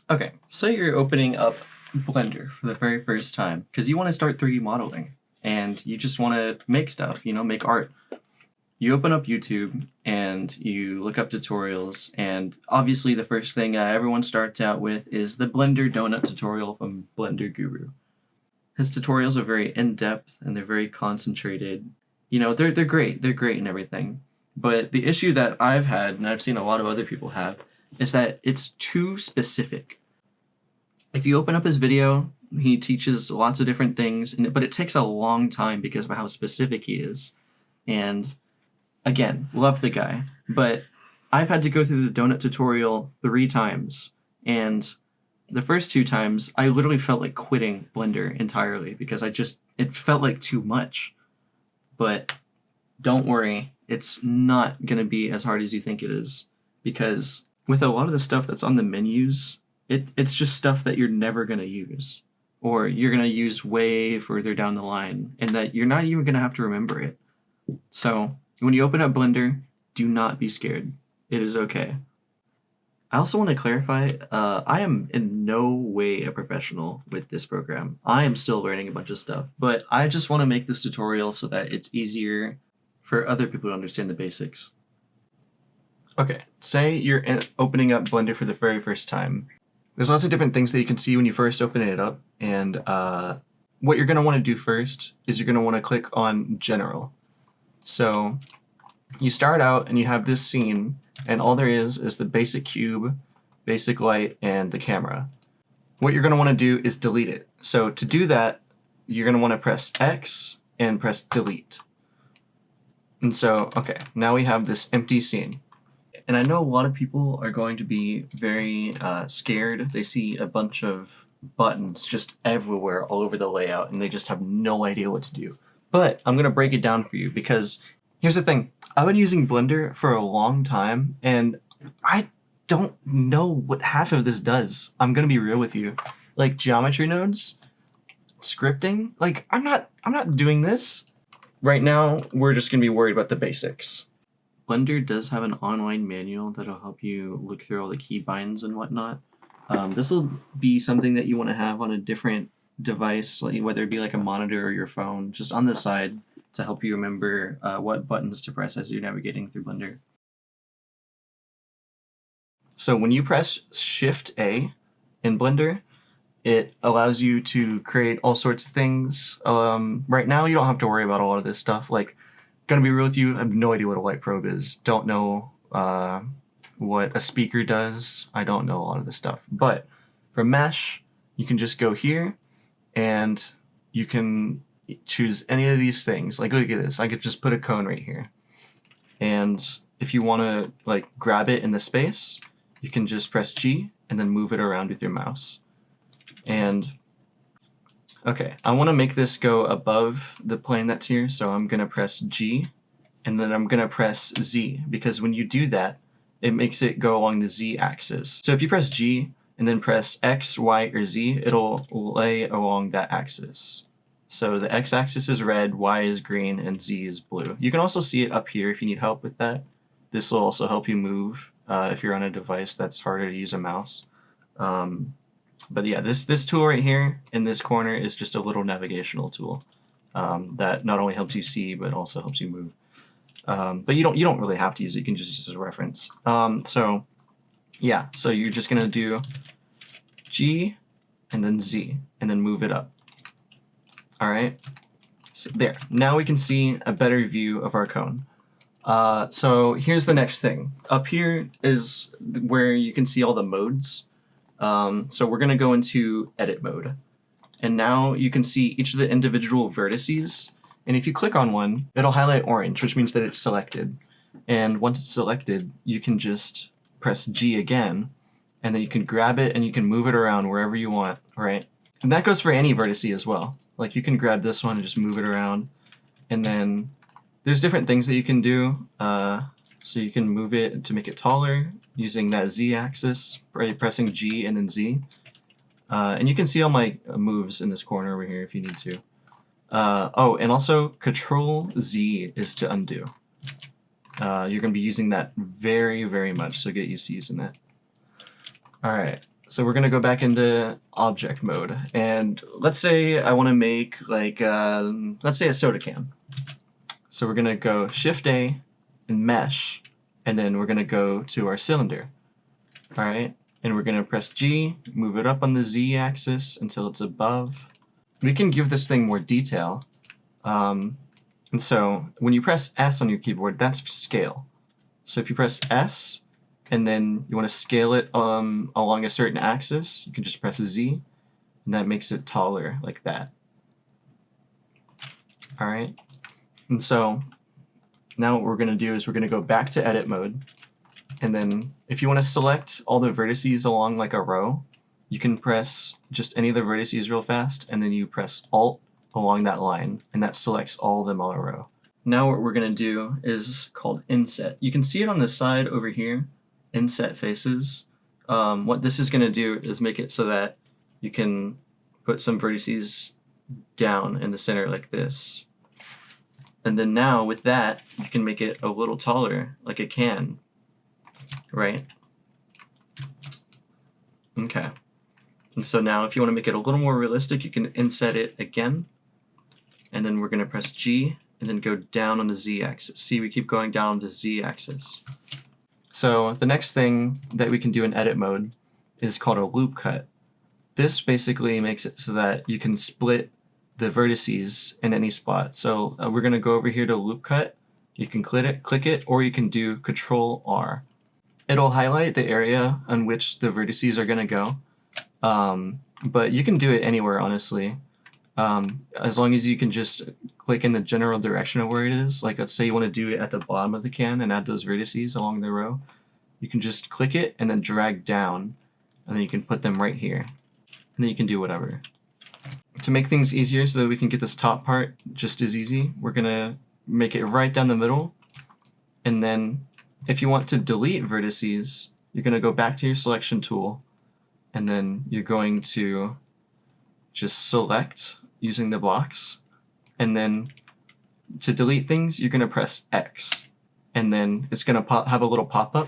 Okay, so you're opening up Blender for the very first time because you want to start 3D modeling and you just want to make stuff, make art. You open up YouTube and you look up tutorials, and obviously the first thing everyone starts out with is the Blender donut tutorial from Blender Guru. His tutorials are very in-depth and they're very concentrated. They're great. They're great and everything. But the issue that I've had, and I've seen a lot of other people have, is that it's too specific. If you open up his video, he teaches lots of different things, but it takes a long time because of how specific he is. And again, love the guy, but I've had to go through the donut tutorial 3 times, and the first 2 times I literally felt like quitting Blender entirely because it felt like too much. But don't worry, it's not going to be as hard as you think it is, because with a lot of the stuff that's on the menus, it's just stuff that you're never going to use, or you're going to use way further down the line, and that you're not even going to have to remember it. So when you open up Blender, do not be scared. It is okay. I also want to clarify, I am in no way a professional with this program. I am still learning a bunch of stuff, but I just want to make this tutorial so that it's easier for other people to understand the basics. Okay, say you're opening up Blender for the very first time. There's lots of different things that you can see when you first open it up, and what you're going to want to do first is you're going to want to click on General. So you start out and you have this scene, and all there is the basic cube, basic light, and the camera. What you're going to want to do is delete it. So to do that, you're going to want to press X and press delete. And so, okay, now we have this empty scene. And I know a lot of people are going to be very scared. They see a bunch of buttons just everywhere all over the layout, and they just have no idea what to do. But I'm going to break it down for you, because here's the thing. I've been using Blender for a long time, and I don't know what half of this does. I'm going to be real with you. Like geometry nodes, scripting, like I'm not doing this. Right now, we're just going to be worried about the basics. Blender does have an online manual that'll help you look through all the keybinds and whatnot. This will be something that you want to have on a different device, whether it be like a monitor or your phone, just on the side to help you remember what buttons to press as you're navigating through Blender. So when you press Shift-A in Blender, it allows you to create all sorts of things. Right now, you don't have to worry about a lot of this stuff. Like, gonna be real with you, I have no idea what a light probe is. Don't know what a speaker does. I don't know a lot of this stuff. But for mesh, you can just go here and you can choose any of these things. Like, look at this. I could just put a cone right here. And if you want to like grab it in the space, you can just press G and then move it around with your mouse. And okay, I want to make this go above the plane that's here, so I'm going to press G, and then I'm going to press Z, because when you do that, it makes it go along the Z axis. So if you press G and then press X, Y, or Z, it'll lay along that axis. So the X axis is red, Y is green, and Z is blue. You can also see it up here if you need help with that. This will also help you move if you're on a device that's harder to use a mouse. But yeah, this tool right here in this corner is just a little navigational tool that not only helps you see but also helps you move. But you don't really have to use it. You can just use it as a reference. So yeah, so you're just gonna do G and then Z and then move it up. All right, so there. Now we can see a better view of our cone. So here's the next thing. Up here is where you can see all the modes. So we're going to go into edit mode, and now you can see each of the individual vertices, and if you click on one, it'll highlight orange, which means that it's selected. And once it's selected, you can just press G again, and then you can grab it and you can move it around wherever you want, right? And that goes for any vertice as well. Like, you can grab this one and just move it around, and then there's different things that you can do. So you can move it to make it taller using that Z axis, pressing G and then Z. And you can see all my moves in this corner over here if you need to. Oh, and also Control Z is to undo. You're going to be using that very, very much, so get used to using that. All right, So we're gonna go back into object mode, and let's say I want to make like let's say a soda can. So we're gonna go Shift A and mesh, and then we're gonna go to our cylinder. All right, and we're gonna press G, move it up on the Z axis until it's above. We can give this thing more detail, and so when you press S on your keyboard, that's scale. So if you press S, and then you want to scale it along a certain axis, you can just press Z, and that makes it taller like that. All right, and so now what we're going to do is we're going to go back to edit mode, and then if you want to select all the vertices along like a row, you can press just any of the vertices real fast, and then you press Alt along that line, and that selects all of them on a row. Now what we're going to do is called inset. You can see it on the side over here, inset faces. What this is going to do is make it so that you can put some vertices down in the center like this. And then now with that, you can make it a little taller like a can, right? Okay. And so now if you want to make it a little more realistic, you can inset it again. And then we're going to press G and then go down on the Z axis. See, we keep going down the Z axis. So the next thing that we can do in edit mode is called a loop cut. This basically makes it so that you can split the vertices in any spot. So we're going to go over here to loop cut. You can click it, or you can do Control R. It'll highlight the area on which the vertices are going to go, but you can do it anywhere, honestly. As long as you can just click in the general direction of where it is. Like let's say you want to do it at the bottom of the can and add those vertices along the row. You can just click it and then drag down, and then you can put them right here. And then you can do whatever. To make things easier so that we can get this top part just as easy, we're gonna make it right down the middle. And then if you want to delete vertices, you're gonna go back to your selection tool, and then you're going to just select using the blocks, and then to delete things you're going to press X, and then it's going to have a little pop-up,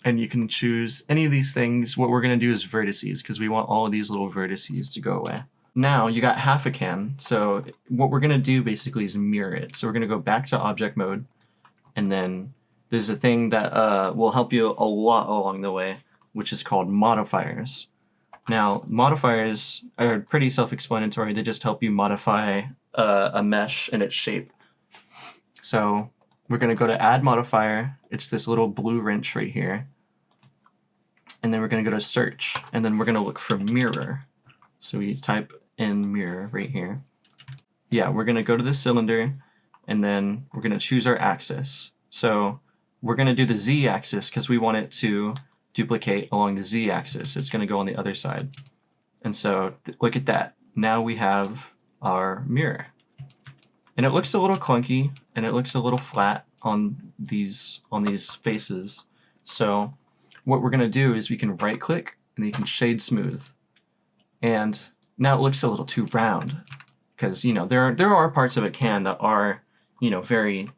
and you can choose any of these things. What we're going to do is vertices, because we want all of these little vertices to go away. Now you got half a can, so what we're going to do basically is mirror it. So we're going to go back to object mode, and then there's a thing that will help you a lot along the way, which is called modifiers. Now, modifiers are pretty self-explanatory. They just help you modify a mesh and its shape. So we're going to go to Add Modifier. It's this little blue wrench right here. And then we're going to go to Search. And then we're going to look for Mirror. So we type in Mirror right here. Yeah, we're going to go to the cylinder, and then we're going to choose our axis. So we're going to do the Z-axis because we want it to duplicate along the Z-axis. It's going to go on the other side. And so look at that. Now we have our mirror. And it looks a little clunky, and it looks a little flat on these faces. So what we're going to do is we can right click, and then you can shade smooth. And now it looks a little too round, because there are parts of a can that are very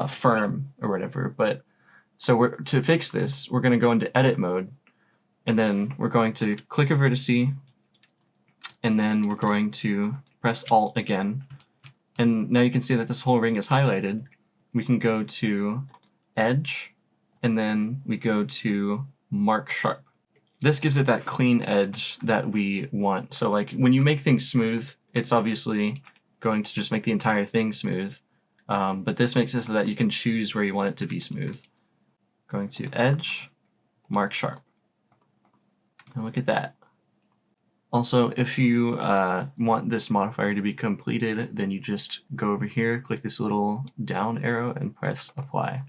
firm or whatever, but so to fix this, we're going to go into edit mode, and then we're going to click a vertice, and then we're going to press Alt again. And now you can see that this whole ring is highlighted. We can go to Edge, and then we go to Mark Sharp. This gives it that clean edge that we want. So like when you make things smooth, it's obviously going to just make the entire thing smooth. But this makes it so that you can choose where you want it to be smooth. Going to Edge, Mark Sharp. And look at that. Also, if you want this modifier to be completed, then you just go over here, click this little down arrow, and press Apply.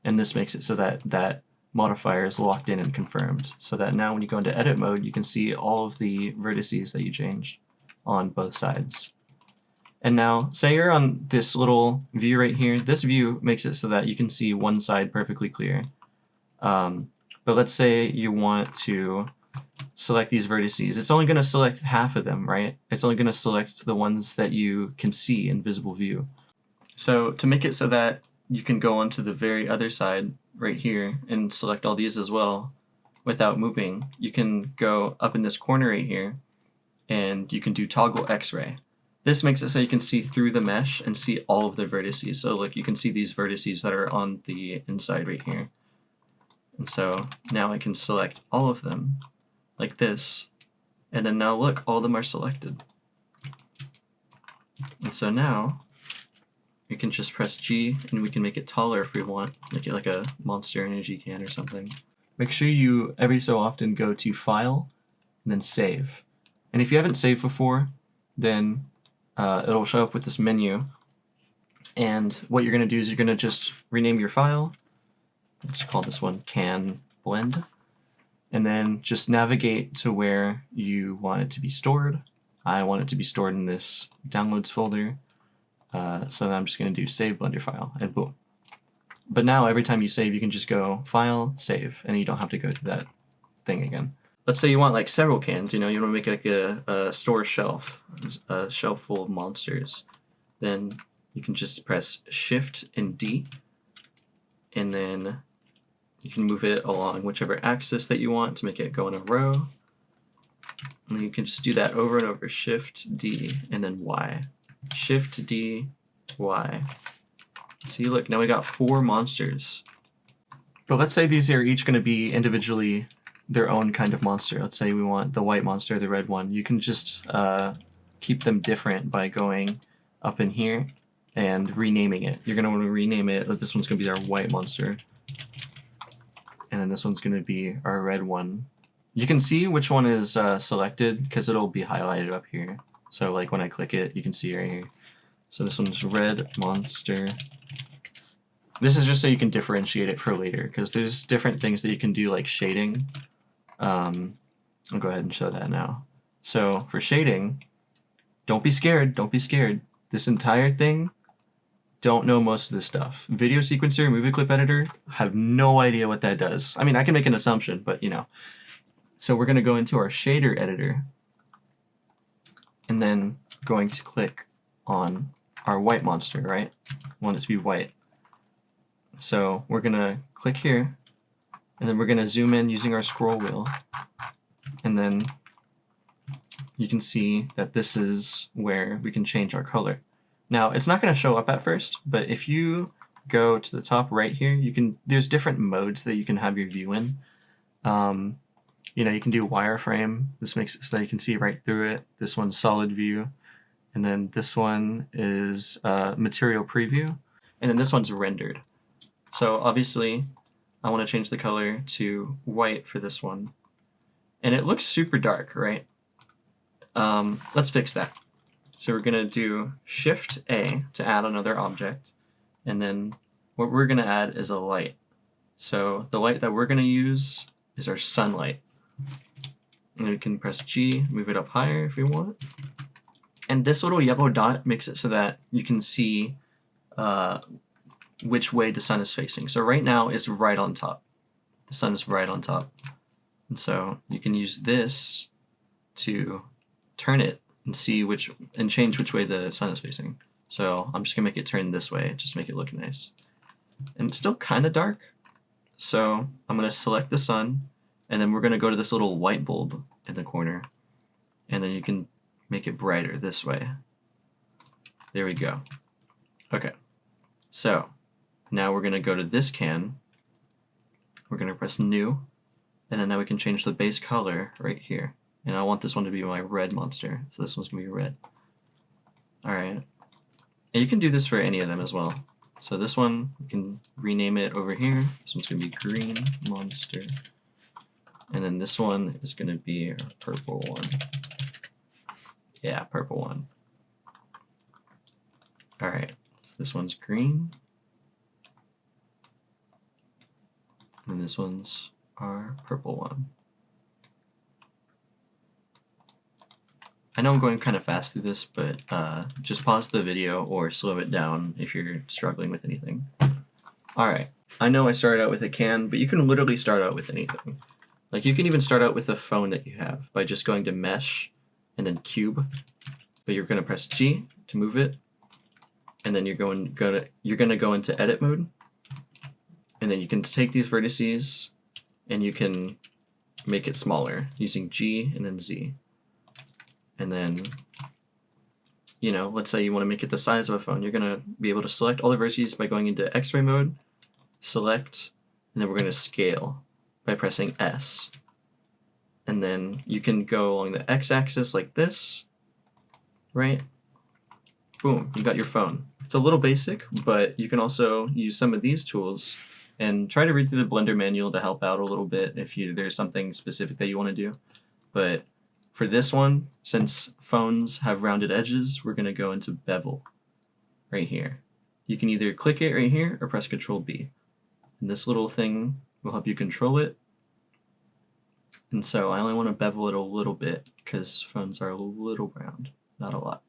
And this makes it so that that modifier is locked in and confirmed, so that now when you go into edit mode, you can see all of the vertices that you changed on both sides. And now, say you're on this little view right here. This view makes it so that you can see one side perfectly clear. But let's say you want to select these vertices. It's only going to select half of them, right? It's only going to select the ones that you can see in visible view. So to make it so that you can go onto the very other side right here and select all these as well, without moving, you can go up in this corner right here and you can do toggle X-ray. This makes it so you can see through the mesh and see all of the vertices. So look, you can see these vertices that are on the inside right here. And so now I can select all of them like this. And then now look, all of them are selected. And so now we can just press G and we can make it taller if we want, make it like a Monster Energy can or something. Make sure you every so often go to File and then Save. And if you haven't saved before, then it'll show up with this menu. And what you're going to do is you're going to just rename your file. Let's call this one Can Blend. And then just navigate to where you want it to be stored. I want it to be stored in this Downloads folder. So then I'm just going to do Save Blender File, and boom. But now every time you save, you can just go File, Save, and you don't have to go to that thing again. Let's say you want like several cans, you want to make like a store shelf, a shelf full of monsters. Then you can just press Shift and D, and then you can move it along whichever axis that you want to make it go in a row. And then you can just do that over and over, Shift D and then Y. Shift D, Y. See, look, now we got 4 monsters. But let's say these are each going to be individually their own kind of monster. Let's say we want the white monster, the red one. You can just keep them different by going up in here and renaming it. You're going to want to rename it. This one's going to be our white monster. And then this one's going to be our red one. You can see which one is selected because it'll be highlighted up here. So like when I click it, you can see right here. So this one's red monster. This is just so you can differentiate it for later because there's different things that you can do like shading. I'll go ahead and show that now. So for shading, don't be scared, don't be scared. This entire thing, don't know most of this stuff. Video sequencer, movie clip editor, have no idea what that does. I mean, I can make an assumption, but So we're gonna go into our shader editor and then going to click on our white monster, right? We want it to be white. So we're gonna click here and then we're gonna zoom in using our scroll wheel. And then you can see that this is where we can change our color. Now, it's not going to show up at first, but if you go to the top right here, there's different modes that you can have your view in. You can do wireframe. This makes it so that you can see right through it. This one's solid view. And then this one is material preview. And then this one's rendered. So obviously, I want to change the color to white for this one. And it looks super dark, right? Let's fix that. So we're going to do Shift A to add another object. And then what we're going to add is a light. So the light that we're going to use is our sunlight. And we can press G, move it up higher if we want. And this little yellow dot makes it so that you can see which way the sun is facing. So right now it's right on top. The sun is right on top. And so you can use this to turn it and change which way the sun is facing. So I'm just gonna make it turn this way, just to make it look nice. And it's still kind of dark. So I'm gonna select the sun, and then we're gonna go to this little white bulb in the corner, and then you can make it brighter this way. There we go. Okay, so now we're gonna go to this can. We're gonna press New, and then now we can change the base color right here. And I want this one to be my red monster, so this one's gonna be red. All right, and you can do this for any of them as well. So this one, we can rename it over here. This one's gonna be green monster. And then this one is gonna be a purple one. Yeah, purple one. All right, so this one's green. And this one's our purple one. I know I'm going kind of fast through this, but just pause the video or slow it down if you're struggling with anything. Alright, I know I started out with a can, but you can literally start out with anything. Like you can even start out with a phone that you have by just going to Mesh and then Cube. But you're going to press G to move it, and then you're going to go into Edit mode, and then you can take these vertices and you can make it smaller using G and then Z. And then, you know, let's say you want to make it the size of a phone. You're going to be able to select all the vertices by going into X-ray mode, select, and then we're going to scale by pressing S. And then you can go along the X-axis like this, right? Boom, you got your phone. It's a little basic, but you can also use some of these tools and try to read through the Blender manual to help out a little bit if there's something specific that you want to do. But for this one, since phones have rounded edges, we're going to go into bevel right here. You can either click it right here or press Control B. And this little thing will help you control it. And so I only want to bevel it a little bit because phones are a little round, not a lot.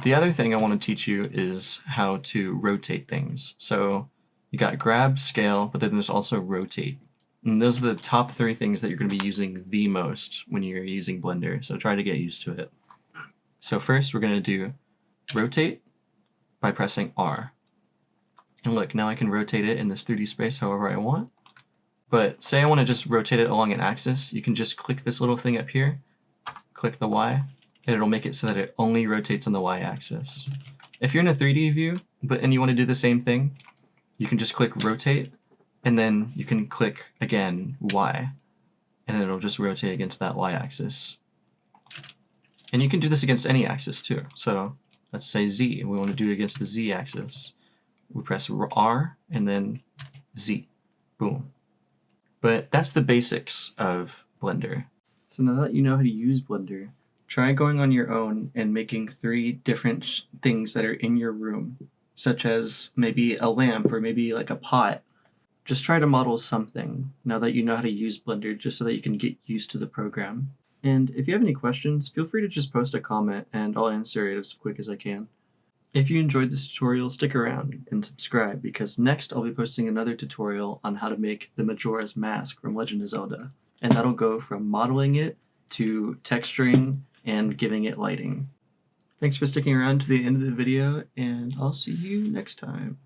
The other thing I want to teach you is how to rotate things. So you got grab, scale, but then there's also rotate. And those are the top 3 things that you're going to be using the most when you're using Blender, so try to get used to it. So first we're going to do rotate by pressing R. And look, now I can rotate it in this 3D space however I want. But say I want to just rotate it along an axis, you can just click this little thing up here, click the Y, and it'll make it so that it only rotates on the Y-axis. If you're in a 3D view, and you want to do the same thing, you can just click rotate, and then you can click again Y, and it'll just rotate against that Y-axis. And you can do this against any axis too. So let's say Z, we want to do it against the Z-axis. We press R and then Z. Boom. But that's the basics of Blender. So now that you know how to use Blender, try going on your own and making 3 different things that are in your room, such as maybe a lamp or maybe like a pot. Just try to model something now that you know how to use Blender, just so that you can get used to the program. And if you have any questions, feel free to just post a comment and I'll answer it as quick as I can. If you enjoyed this tutorial, stick around and subscribe, because next I'll be posting another tutorial on how to make the Majora's Mask from Legend of Zelda. And that'll go from modeling it to texturing and giving it lighting. Thanks for sticking around to the end of the video, and I'll see you next time.